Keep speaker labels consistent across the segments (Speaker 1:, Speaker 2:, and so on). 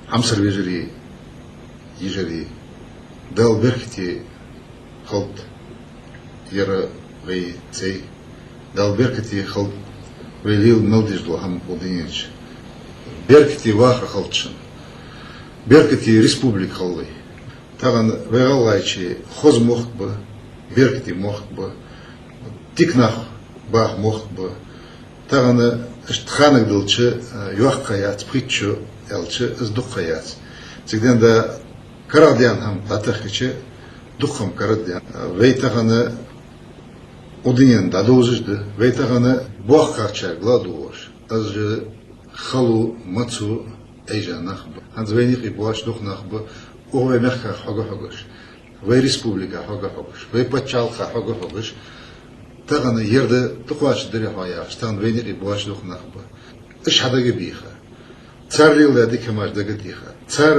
Speaker 1: Hamsar vejeri, yijeri, dal berkti halt yara ve цей, dal berkti halt ve lil naldijdu ham odinich. Berkti vaha haltшин, berkti республик халлы. Таган вегалайчи хоз мохт бы, беркти мохт бы, тикнах бах мохт бы. Таган штханак дылчы юах каяц, притчу элчы издух каяц. Цигден да карадян хам татахичи духам карадян. Вейтаганы одинен дадозжды, вейтаганы буах кача гладуош. Азжы халу мацу эйжанах бы. Анзвених и буаш духнах бы. Ove merka hoga hogash, ve respublika hoga hogash, ve pachalka hoga hogash. Tağını yerde tuqaç diri haya, stan venir ibuaş luqnaq ba. İş hadaga biha. Tsar lilda dikemaj daga diha. Tsar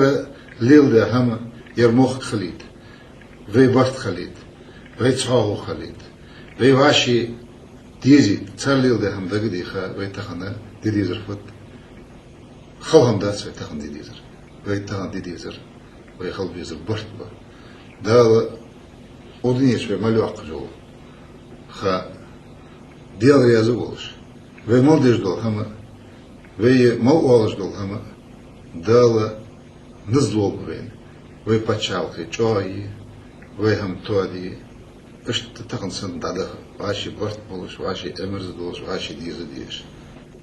Speaker 1: lilda hama yermoq khalid. Ve baxt khalid. Ve tsağu khalid. Ve vashi dizi tsar lilda ham daga diha ve tağını didizir fut. Xalham da tsve tağın didizir. Ve tağın didizir. Ve xal bizir bart ba. Da odinyeç ve maluaq jol. Ha diğer yazı olur. Ve mal derdol ama ve mal oğuz ama dağla nızlı olmayın. Ve paçalkı çoğayı ve hem toadi işte takınsın dadı vaşi bart buluş, vaşi emirz doluş, vaşi dizi diyeş.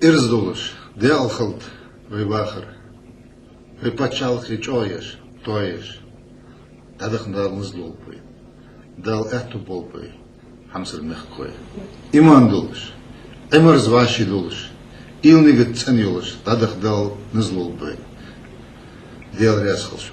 Speaker 1: İrz doluş, diğer xalt ve bakır ve paçalkı çoğayış, toayış. Dadıkında nızlı olmayın. Dal ehtu bolmayın. Hamsar mehkoy. İman doluş, emirz vaşi doluş, ilnigit sen yoluş, dadık dal nızlı olmayın. Diğer yaz kılış.